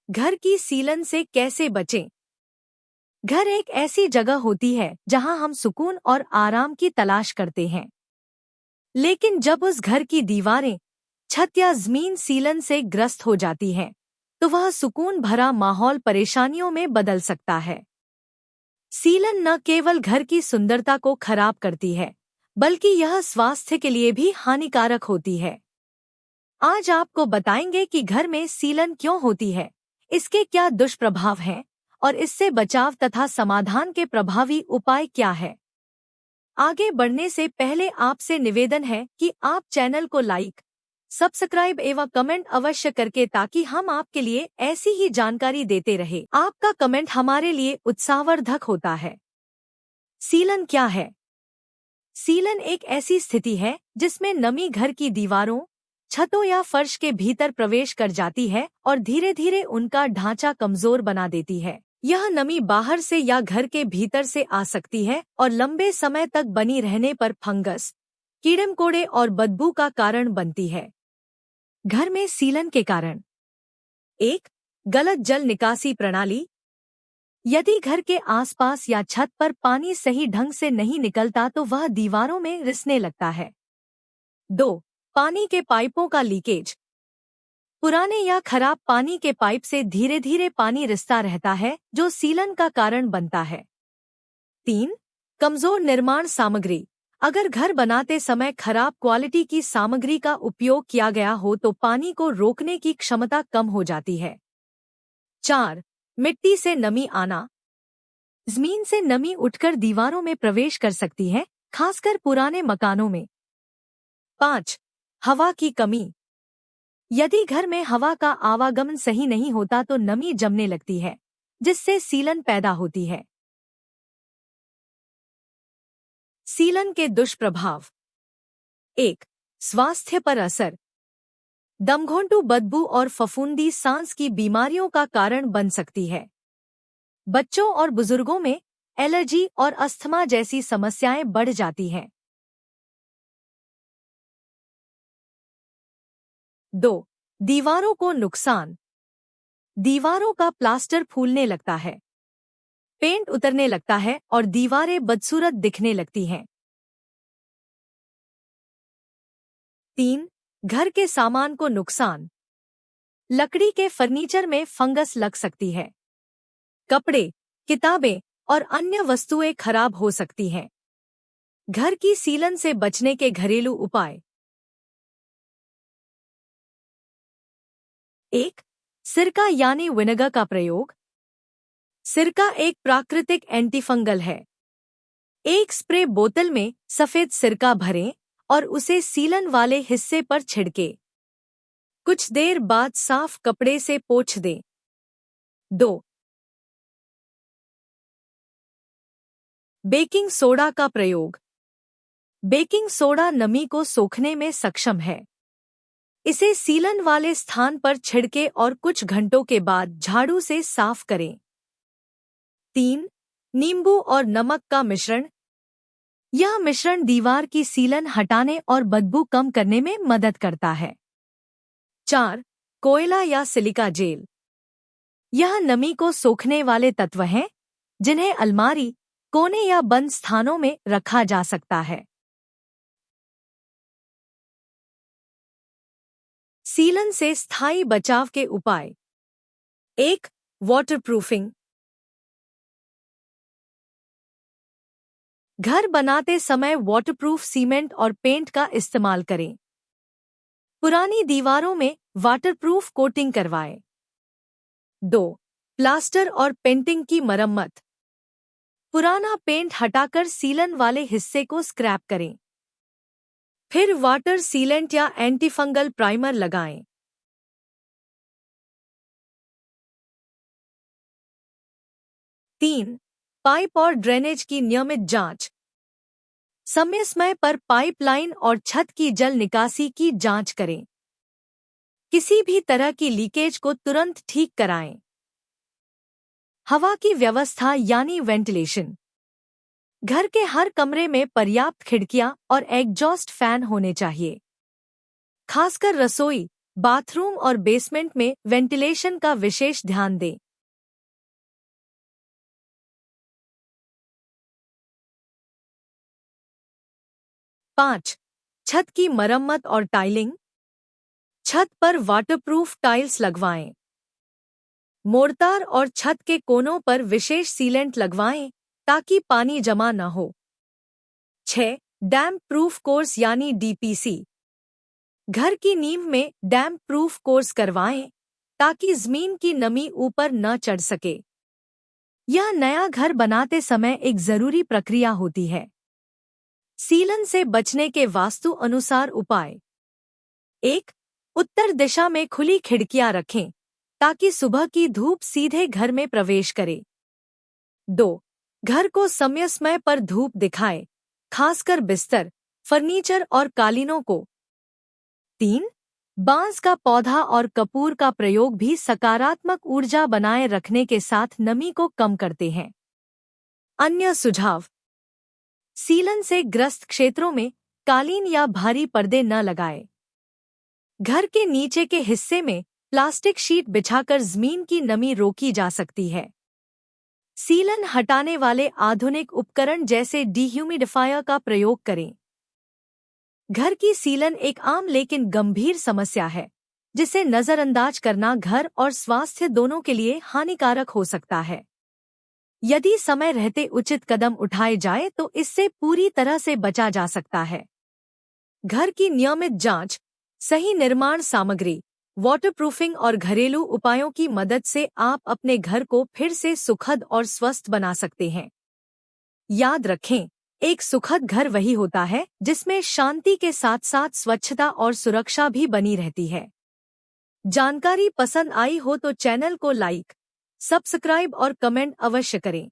घर की सीलन से कैसे बचें? घर एक ऐसी जगह होती है जहां हम सुकून और आराम की तलाश करते हैं। लेकिन जब उस घर की दीवारें, छत या जमीन सीलन से ग्रस्त हो जाती हैं, तो वह सुकून भरा माहौल परेशानियों में बदल सकता है। सीलन न केवल घर की सुंदरता को खराब करती है, बल्कि यह स्वास्थ्य के लिए भी हानिकारक होती है। आज आपको बताएंगे कि घर में सीलन क्यों होती है, इसके क्या दुष्प्रभाव हैं और इससे बचाव तथा समाधान के प्रभावी उपाय क्या है। आगे बढ़ने से पहले आपसे निवेदन है कि आप चैनल को लाइक, सब्सक्राइब एवं कमेंट अवश्य करके ताकि हम आपके लिए ऐसी ही जानकारी देते रहे। आपका कमेंट हमारे लिए उत्साहवर्धक होता है। सीलन क्या है? सीलन एक ऐसी स्थिति है जिसमें नमी घर की दीवारों, छतों या फर्श के भीतर प्रवेश कर जाती है और धीरे धीरे उनका ढांचा कमजोर बना देती है। यह नमी बाहर से या घर के भीतर से आ सकती है और लंबे समय तक बनी रहने पर फंगस, कीड़े-मकोड़े और बदबू का कारण बनती है। घर में सीलन के कारण: 1. गलत जल निकासी प्रणाली। यदि घर के आसपास या छत पर पानी सही ढंग से नहीं निकलता तो वह दीवारों में रिसने लगता है। 2. पानी के पाइपों का लीकेज। पुराने या खराब पानी के पाइप से धीरे धीरे पानी रिसता रहता है, जो सीलन का कारण बनता है। 3. कमजोर निर्माण सामग्री। अगर घर बनाते समय खराब क्वालिटी की सामग्री का उपयोग किया गया हो तो पानी को रोकने की क्षमता कम हो जाती है। 4. मिट्टी से नमी आना। जमीन से नमी उठकर दीवारों में प्रवेश कर सकती है, खासकर पुराने मकानों में। 5. हवा की कमी। यदि घर में हवा का आवागमन सही नहीं होता तो नमी जमने लगती है, जिससे सीलन पैदा होती है। सीलन के दुष्प्रभाव: 1. स्वास्थ्य पर असर। दमघोंटू, बदबू और फफूंदी सांस की बीमारियों का कारण बन सकती है। बच्चों और बुजुर्गों में एलर्जी और अस्थमा जैसी समस्याएं बढ़ जाती हैं। 2. दीवारों को नुकसान। दीवारों का प्लास्टर फूलने लगता है, पेंट उतरने लगता है और दीवारें बदसूरत दिखने लगती हैं। 3. घर के सामान को नुकसान। लकड़ी के फर्नीचर में फंगस लग सकती है, कपड़े, किताबें और अन्य वस्तुएं खराब हो सकती हैं। घर की सीलन से बचने के घरेलू उपाय: 1. सिरका यानी विनेगर का प्रयोग। सिरका एक प्राकृतिक एंटीफंगल है। एक स्प्रे बोतल में सफेद सिरका भरें और उसे सीलन वाले हिस्से पर छिड़के। कुछ देर बाद साफ कपड़े से पोंछ दें। 2. बेकिंग सोडा का प्रयोग। बेकिंग सोडा नमी को सोखने में सक्षम है। इसे सीलन वाले स्थान पर छिड़के और कुछ घंटों के बाद झाड़ू से साफ करें। 3. नींबू और नमक का मिश्रण। यह मिश्रण दीवार की सीलन हटाने और बदबू कम करने में मदद करता है। 4. कोयला या सिलिका जेल। यह नमी को सोखने वाले तत्व हैं, जिन्हें अलमारी, कोने या बंद स्थानों में रखा जा सकता है। सीलन से स्थायी बचाव के उपाय: 1. वाटरप्रूफिंग। घर बनाते समय वाटरप्रूफ सीमेंट और पेंट का इस्तेमाल करें। पुरानी दीवारों में वाटरप्रूफ कोटिंग करवाएं। 2. प्लास्टर और पेंटिंग की मरम्मत। पुराना पेंट हटाकर सीलन वाले हिस्से को स्क्रैप करें, फिर वाटर सीलेंट या एंटीफंगल प्राइमर लगाएं। 3. पाइप और ड्रेनेज की नियमित जांच। समय समय पर पाइपलाइन और छत की जल निकासी की जांच करें। किसी भी तरह की लीकेज को तुरंत ठीक कराएं। हवा की व्यवस्था यानी वेंटिलेशन। घर के हर कमरे में पर्याप्त खिड़कियां और एग्जॉस्ट फैन होने चाहिए। खासकर रसोई, बाथरूम और बेसमेंट में वेंटिलेशन का विशेष ध्यान दें। 5. छत की मरम्मत और टाइलिंग। छत पर वाटरप्रूफ टाइल्स लगवाएं। मोर्टार और छत के कोनों पर विशेष सीलेंट लगवाएं ताकि पानी जमा न हो। 6. डैम्प प्रूफ कोर्स यानी डीपीसी। घर की नींव में डैम्प प्रूफ कोर्स करवाएं ताकि जमीन की नमी ऊपर न चढ़ सके। यह नया घर बनाते समय एक जरूरी प्रक्रिया होती है। सीलन से बचने के वास्तु अनुसार उपाय। 1. उत्तर दिशा में खुली खिड़कियां रखें ताकि सुबह की धूप सीधे घर में प्रवेश करे। 2. घर को समय समय पर धूप दिखाए, खासकर बिस्तर, फर्नीचर और कालीनों को। 3. बांस का पौधा और कपूर का प्रयोग भी सकारात्मक ऊर्जा बनाए रखने के साथ नमी को कम करते हैं। अन्य सुझाव। सीलन से ग्रस्त क्षेत्रों में कालीन या भारी पर्दे न लगाएं। घर के नीचे के हिस्से में प्लास्टिक शीट बिछाकर जमीन की नमी रोकी जा सकती है। सीलन हटाने वाले आधुनिक उपकरण जैसे डिह्यूमिडिफायर का प्रयोग करें। घर की सीलन एक आम लेकिन गंभीर समस्या है, जिसे नजरअंदाज करना घर और स्वास्थ्य दोनों के लिए हानिकारक हो सकता है। यदि समय रहते उचित कदम उठाए जाए तो इससे पूरी तरह से बचा जा सकता है। घर की नियमित जांच, सही निर्माण सामग्री, वाटरप्रूफिंग और घरेलू उपायों की मदद से आप अपने घर को फिर से सुखद और स्वस्थ बना सकते हैं। याद रखें, एक सुखद घर वही होता है जिसमें शांति के साथ साथ स्वच्छता और सुरक्षा भी बनी रहती है। जानकारी पसंद आई हो तो चैनल को लाइक, सब्सक्राइब और कमेंट अवश्य करें।